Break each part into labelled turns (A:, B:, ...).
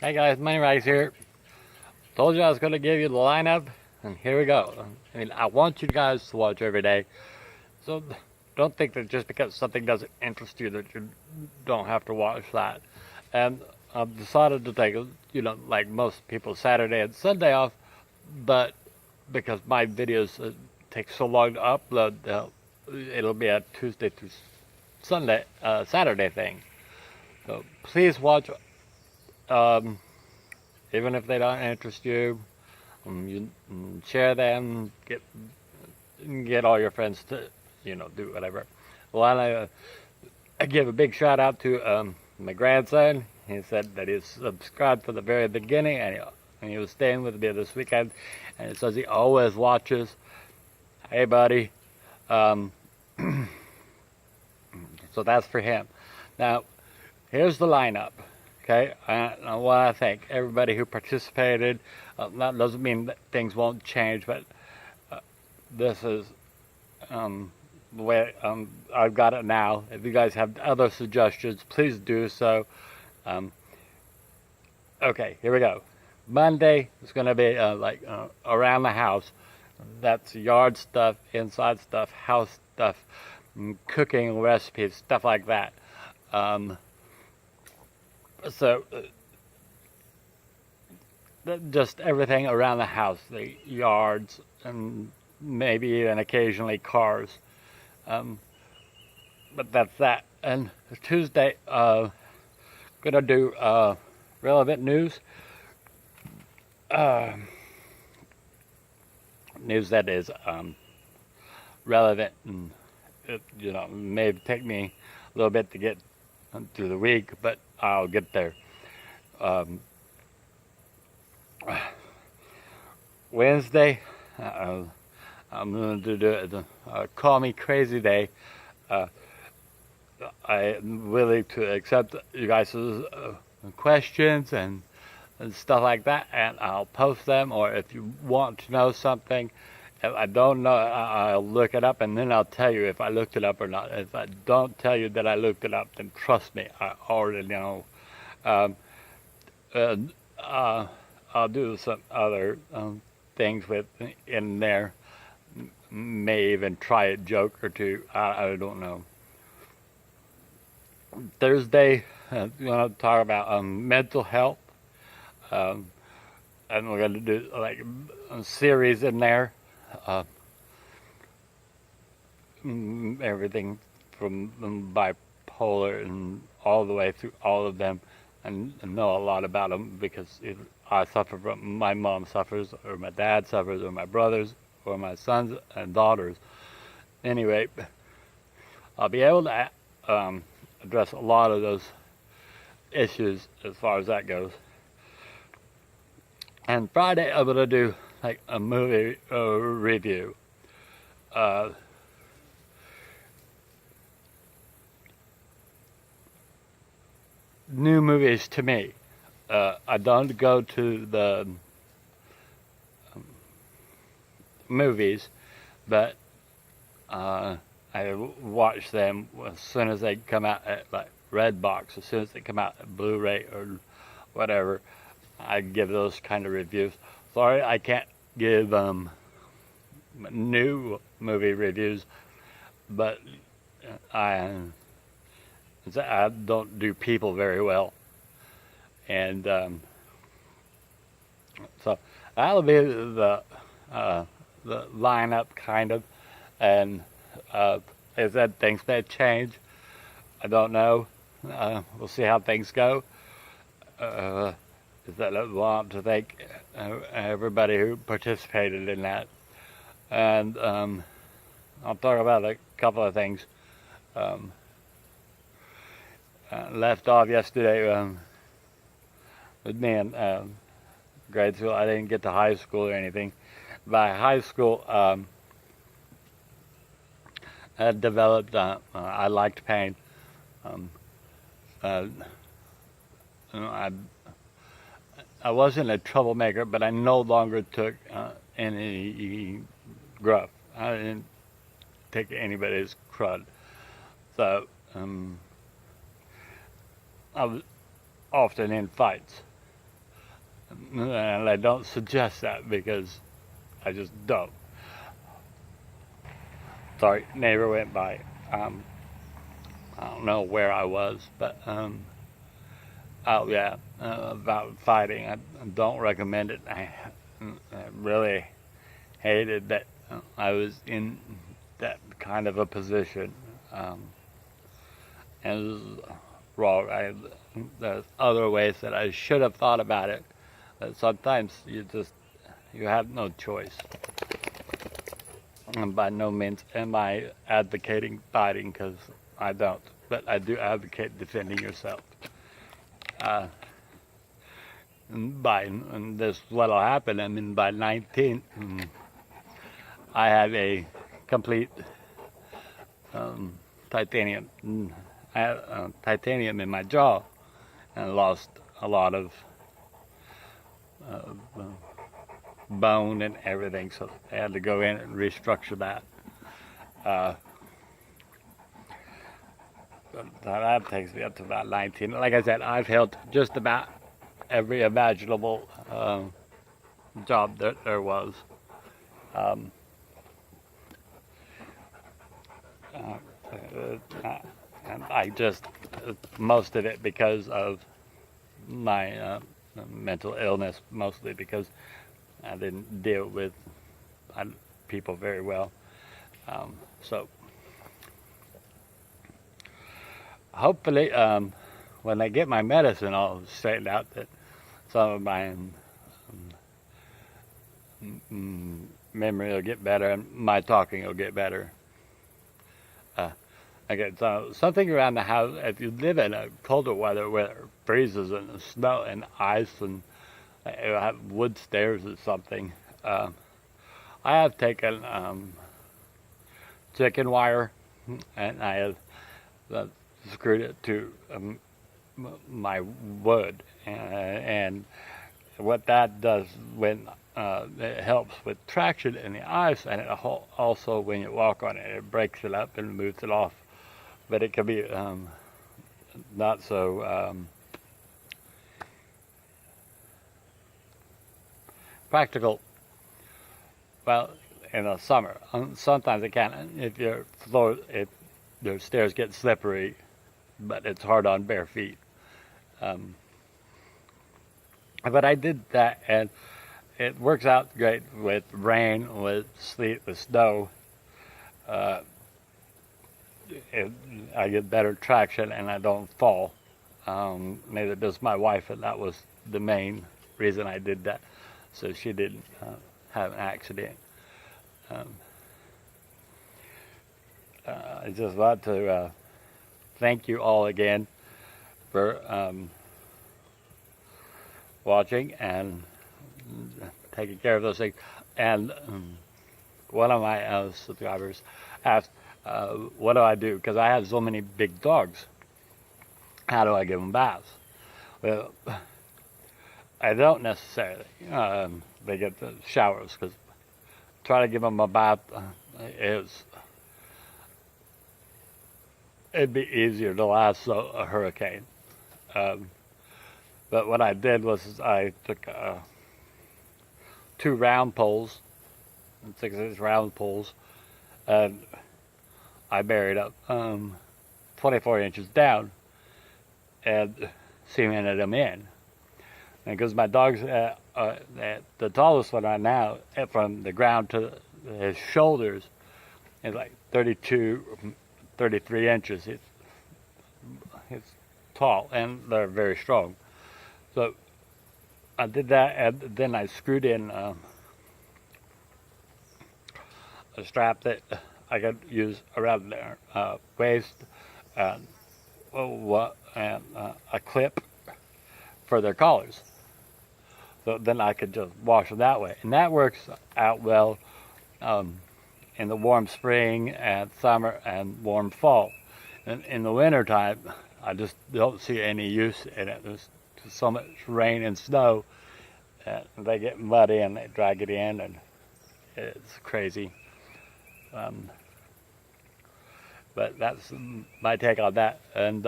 A: Hey guys, Money Rags here. Told you I was going to give you the lineup, and here we go. I mean, I want you guys to watch every day, so don't think that just because something doesn't interest you that you don't have to watch that. And I've decided to take, like most people, Saturday and Sunday off, but because my videos take so long to upload, it'll be a Tuesday through Sunday, Saturday thing. So please watch. Um, Even if they don't interest you, you share them, get all your friends to, do whatever. Well, I give a big shout out to my grandson. He said that he's subscribed from the very beginning, and he was staying with me this weekend, and he says he always watches. Hey, buddy. Um, so that's for him. Now, here's the lineup. Okay, I want to thank everybody who participated. That doesn't mean that things won't change, but this is the way I've got it now. If you guys have other suggestions, please do so. Okay, here we go. Monday is going to be around the house. That's yard stuff, inside stuff, house stuff, cooking recipes, stuff like that. So, just everything around the house, the yards, and maybe even occasionally cars. But that's that. And Tuesday, gonna do relevant news. News that is relevant, and it, may take me a little bit to get through the week, but I'll get there. Wednesday, I'm going to do the Call Me Crazy Day. I'm willing to accept you guys' questions and stuff like that, and I'll post them. Or if you want to know something, if I don't know, I'll look it up, and then I'll tell you if I looked it up or not. If I don't tell you that I looked it up, then trust me, I already know. I'll do some other things in there. May even try a joke or two. I don't know. Thursday, we're going to talk about mental health. And we're going to do like a series in there. Everything from bipolar and all the way through all of them, and know a lot about them because I suffer from, my mom suffers, or my dad suffers, or my brothers, or my sons and daughters. Anyway, I'll be able to address a lot of those issues as far as that goes. And Friday, I'm gonna do like a movie review. New movies to me. I don't go to the movies, but I watch them as soon as they come out at like Redbox, as soon as they come out at Blu-ray or whatever. I give those kind of reviews. Sorry, I can't give new movie reviews, but I don't do people very well, and so that'll be the lineup kind of. And as I said, things may change. I don't know. We'll see how things go. I want to thank everybody who participated in that. And I'll talk about a couple of things. Left off yesterday with me in grade school. I didn't get to high school or anything. By high school, I developed, I liked pain. I wasn't a troublemaker, but I no longer took any gruff. I didn't take anybody's crud. So I was often in fights. and I don't suggest that because I just don't. Sorry, neighbor went by. I don't know where I was, but oh yeah, about fighting. I don't recommend it. I really hated that I was in that kind of a position. And it was wrong. There's other ways that I should have thought about it. But sometimes you have no choice. And by no means am I advocating fighting, because I don't. But I do advocate defending yourself. And this what'll happen. I mean, by 19, I have a complete titanium. I had titanium in my jaw, and lost a lot of bone and everything. So I had to go in and restructure that. That takes me up to about 19. Like I said, I've held just about every imaginable job that there was. And I just, most of it because of my mental illness, mostly because I didn't deal with people very well. So hopefully, when I get my medicine all straightened out, that some of my memory will get better and my talking will get better. Okay, so something around the house, if you live in a colder weather where it freezes and snow and ice and you have wood stairs or something, I have taken chicken wire and I have screwed it to my wood, and what that does when it helps with traction in the ice, and it also when you walk on it, it breaks it up and moves it off. But it can be not so practical. Well, in the summer, sometimes it can. If your stairs get slippery, but it's hard on bare feet. But I did that, and it works out great with rain, with sleet, with snow. I get better traction and I don't fall. Neither does my wife, and that was the main reason I did that, so she didn't have an accident. I just want to thank you all again for watching and taking care of those things. And one of my subscribers asked, what do I do? Because I have so many big dogs. How do I give them baths? Well, I don't necessarily. They get the showers, because try to give them a bath it'd be easier to last a hurricane. But what I did was I took 2 round poles, 6-inch round poles, and I buried up 24 inches down and cemented them in. And because my dog's the tallest one right now, from the ground to his shoulders, is like 32, 33 inches. It's tall, and they're very strong. So I did that, and then I screwed in a strap that I could use around their waist, and a clip for their collars. So then I could just wash them that way, and that works out well in the warm spring and summer and warm fall. And in the winter time, I just don't see any use in it. There's so much rain and snow, and they get muddy and they drag it in, and it's crazy. But that's my take on that. And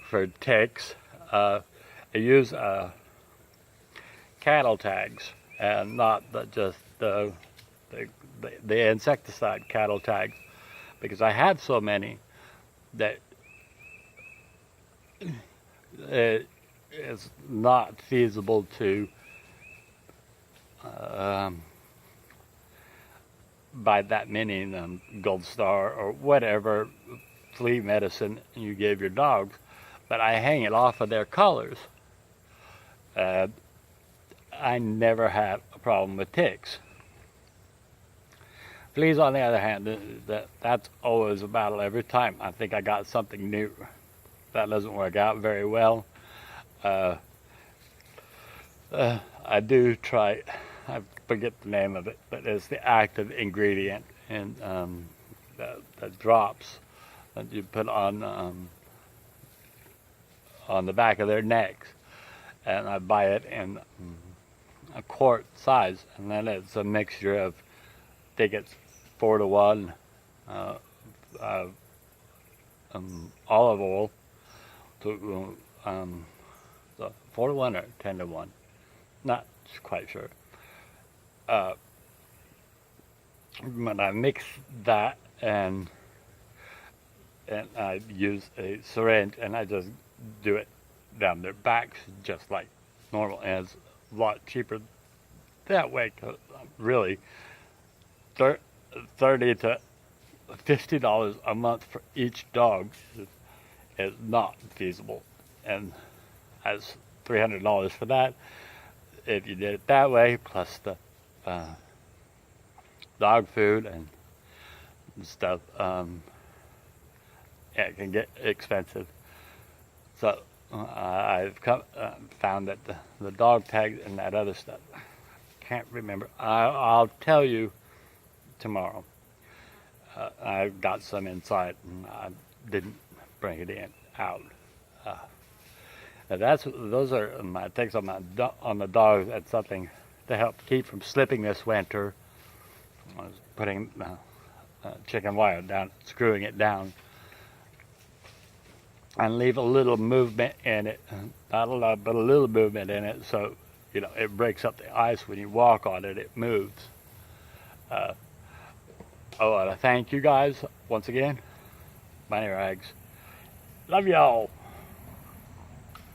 A: for tics, I use cattle tags, and not just the insecticide cattle tags, because I have so many that it is not feasible to buy that many Gold Star or whatever flea medicine you give your dogs, but I hang it off of their collars. I never have a problem with ticks. Fleas, on the other hand, that's always a battle every time. I think I got something new. That doesn't work out very well. I do try, I forget the name of it, but it's the active ingredient in the drops that you put on the back of their necks. And I buy it in a quart size, and then it's a mixture of, I think it's 4-to-1 olive oil to so 4-to-1 or 10-to-1, not quite sure. When I mix that and I use a syringe and I just do it down their backs just like normal, and it's a lot cheaper that way, because really $30 to $50 a month for each dog is not feasible, and as $300 for that if you did it that way, plus the dog food and stuff. Yeah, it can get expensive. So I've found that the dog tags and that other stuff, can't remember. I'll tell you tomorrow. I've got some inside and I didn't bring it out. Those are my takes on the dogs. That's something to help keep from slipping this winter. I was putting chicken wire down, screwing it down, and leave a little movement in it, not a lot, but a little movement in it, so you know it breaks up the ice when you walk on it. It moves. And I thank you guys once again. My name is Rags. Love y'all.